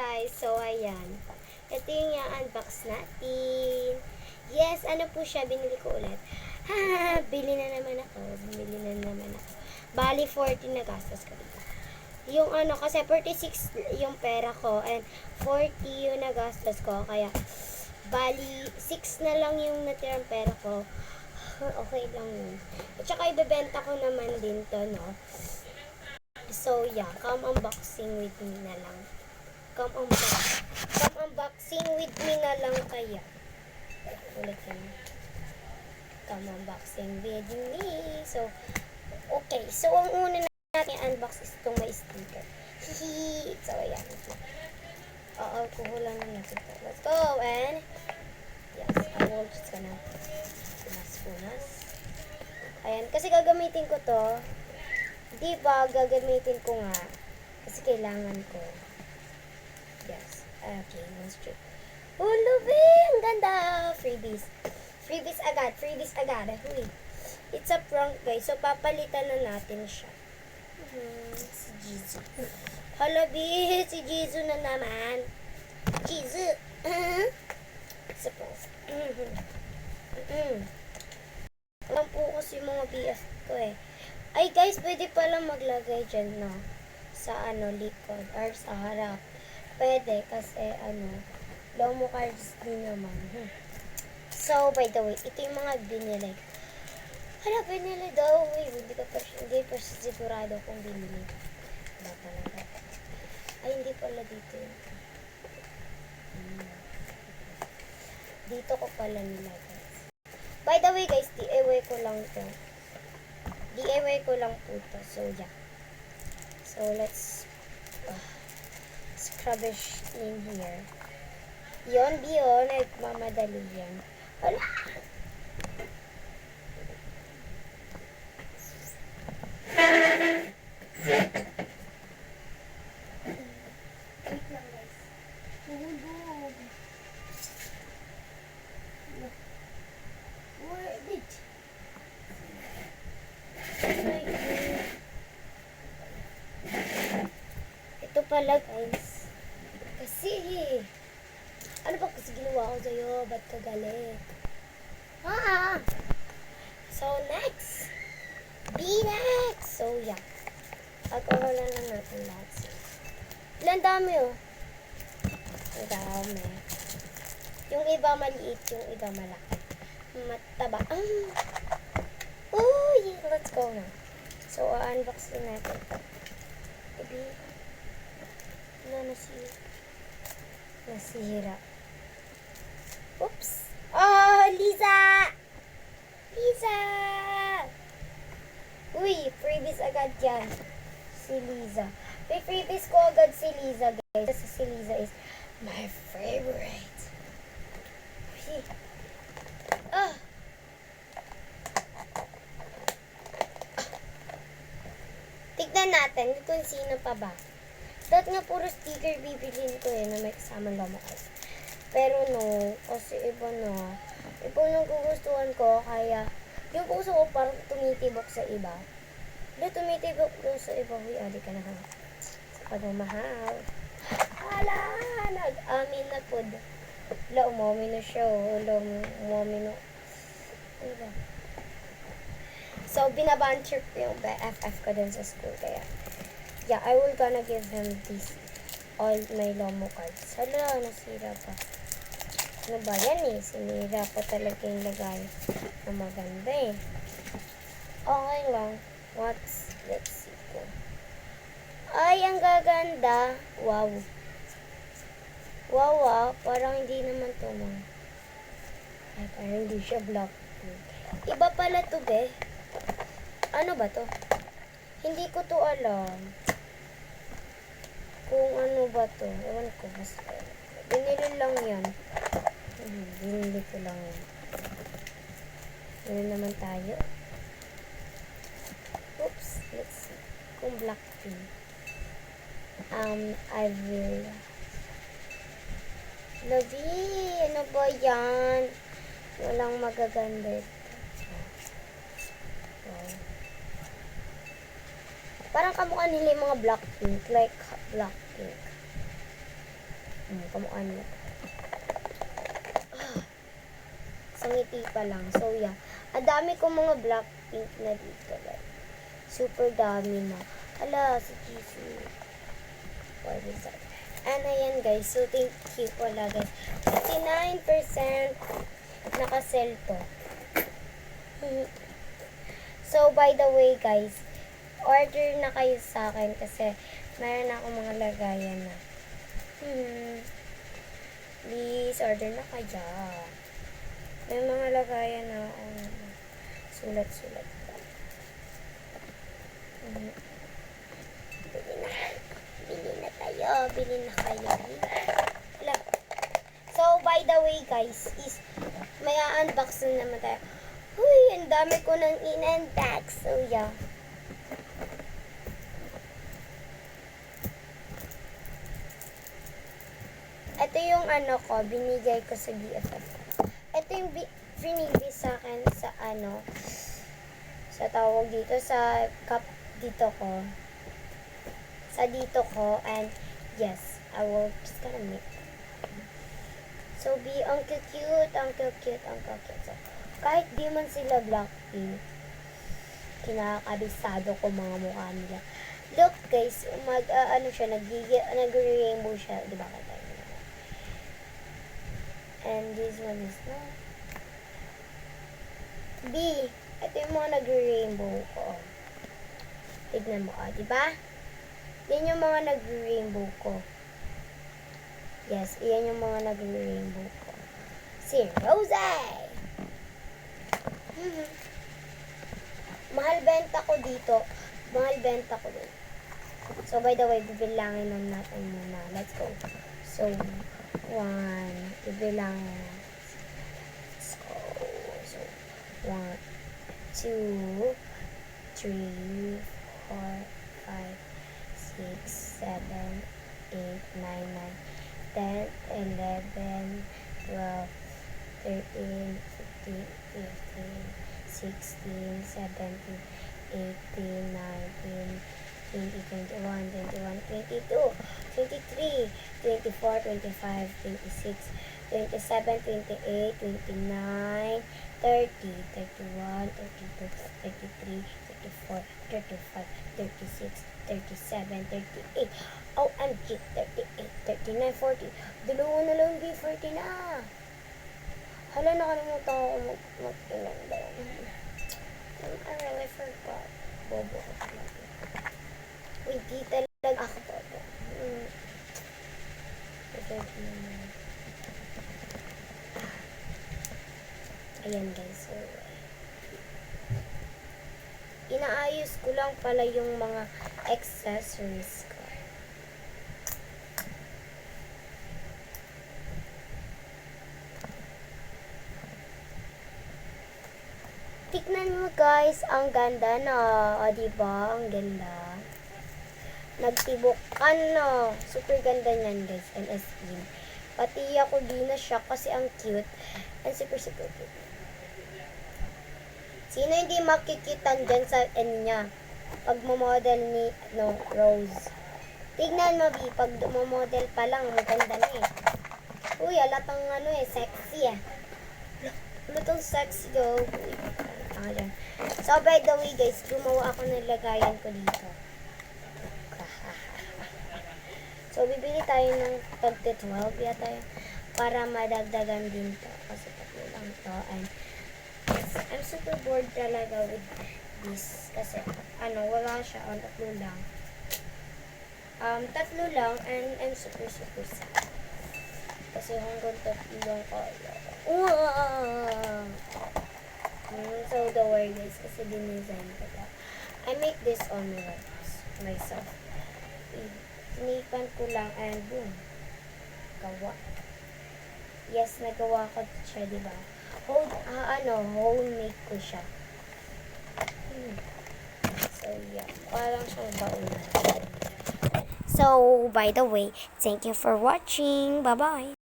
guys, so ayan. Ito yung i-unbox natin. Yes, ano po siya, binili ko ulit. Ha, bili na naman ako. Bumili na naman ako. Bali, 40 na gastos ko dito. Yung ano, kasi 46 yung pera ko and 40 yung nagastos ko. Kaya, bali, 6 na lang yung natirang pera ko. Okay lang yun. At saka, ibebenta ko naman din to, no? So, yeah. Come unboxing with me na lang. Come unboxing with me na lang kaya. Ulit yun. Come unboxing with me. So, okay. So, ang una natin unbox is itong may sticker. Hihi. So, ayan. Kuhulan na natin ito. Let's go. And, yes. I will just gonna punas. Ayan. Kasi gagamitin ko to. Di ba, gagamitin ko nga. Kasi kailangan ko. Yes. Okay, one strip. Ulubi! Ang ganda! Freebies. Freebies agad. Huy. It's a prank, guys. So, papalitan na natin siya. Si Jisoo. Hala, B! Si Jisoo na naman. Jisoo! It's a prank. Alam po kasi yung mga BF ko eh. Ay, guys, pwede pala maglagay dyan, no? Sa, likod. Or sa harap. Pwede, kasi, lomo cards din naman. So, by the way, ito yung mga binili. Hala, binili daw. Wait, hindi pa sigurado kung binili. Wala talaga. Ay, hindi pala dito yun. Dito ko pala nilagay. By the way, guys, DIY ko lang to. DIY ko lang po to. So, yeah. So, let's scrubbish in here. Yun, Bion. Nagmamadali yan. Wala! Wait lang, guys. Hulog. Wait. Ito pala, guys. Kasi, ano ba kasi ginawa ko sa'yo? Ba't ka galit? So, next. So, yeah. Pag-uwalan lang natin lahat. Ilan dami, oh. Ang dami. Yung iba maliit, yung iba malaki. Mataba. Oh, yeah. Let's go na. So, unbox din natin ito. Wala nasira. Oops. Oh, Liza! Uy, freebies agad yan. Si Liza. May freebies ko agad si Liza, guys. Kasi si Liza is my favorite. Uy. Tignan natin kung sino pa ba. Dahil nga puro sticker bibilin ko na may kasama lomo cards. Pero no, kasi iba na. Iba nang gugustuhan ko, kaya yung puso ko parang tumitibok sa iba. Tumitibok doon sa iba. Huy, adi ka na ha. Sa pagmamahal. Hala, nag-amin na po. Umami na siya. Umami na. Ano ba? So, binabancher ko yung FF ko dun sa school. Kaya, yeah, I will gonna give him this. All my lomo cards. Hala, nasira pa. Ano ba yan eh? Sinira pa talaga yung lagay. Na maganda eh. Okay lang. Let's see ko. Ay, ang gaganda. Wow. Wow. Parang hindi naman to mo. Ay, parang hindi siya black. Iba pala to, be. Ano ba to? Hindi ko to alam. Kung ano ba to. Ewan ko. Basta. Binili lang yan. Binili ko lang yan. Ano naman tayo? Oops. Let's see. Kung Blackpink. I will. Lavi, ano ba yan? Walang magaganda ito. Wow. Parang kamukha nila yung mga Blackpink. Like Blackpink. kamukha nila. Sa ngiti pa lang. So, yeah. Ang dami kong mga Blackpink na dito. Like, super dami na. Ala, si Jisoo. What is that? And ayan guys. So, thank you. Wala guys. 59% nakasell to. So, by the way guys, order na kayo sa akin kasi meron na akong mga lagayan na. Please, order na kayo. May mga lagayan na sulat-sulat pa. Bili na tayo. Bili na kayo. So, by the way guys, is may unbox na naman tayo. Uy, ang dami ko nang in-unbox. So, yeah. Ito yung ko, binigay ko sa BFF. Ito yung binigay sa akin sa sa tawag dito, sa cup dito ko. Sa dito ko, and yes, I will just gonna make. So, ang cute, ang cute. So, kahit di man sila Blackpink, kinakabisado ko mga mukha nila. Look guys, siya, nag-rainbow siya, di ba kata? And this one is no. B, ito yung mga nag-rainbow ko. Tignan mo, di ba? Yan yung mga nag-rainbow ko. Yes, yan yung mga nag-rainbow ko. Si Rose! Mahal benta ko dito. So, by the way, bibilangin lang natin muna. Let's go. So, 1, bibilangin. So, 1, 2, 3, 4, 5, 6, 7, 8, 9, 10, 11, 12, 13, 15, 16, 17, 18, 19, 20, 21, 22, 23, 24, 25, 26, 27, 28, 29, 30, 31, 32, 33, 34, 35, 36, 37, 38, OMG, 38, 39, 40. Dalawa na lang, B40 na. Hala, nakalimutan ko mag-inom daw. I really forgot. Bobo ko talaga. Uy, di talaga ako bobo. Ayan guys, so inaayos ko lang pala yung mga accessories ko. Tignan mo guys, ang ganda na. O, diba? Ang ganda. Nagtibukan na. Super ganda niyan guys. And as in. Pati ako din na siya kasi ang cute. And super cute. Sino hindi makikitan dyan sa niya? Pag model ni Rose. Tignan mo, B. Pag model pa lang, maganda na eh. Uy, alatang sexy eh. Lutong sexy go. So, by the way guys, gumawa ako ng lagayan ko dito. So, bibili tayo ng tagte 12 yata yun, para madagdagan din to. Kasi tatlo lang to. And yes, I'm super bored talaga with this. Kasi, wala siya. Tatlo lang. Tatlo lang. And I'm super sad. Kasi hanggang tatlong kaya. So, the word guys, kasi dinisign ko ito. I make this on myself. Tinipan ko lang and boom. Gawa. Yes, nagawa ko siya, diba? Homemade ko siya. So, yeah. Parang siyang baon. So, by the way, thank you for watching. Bye-bye.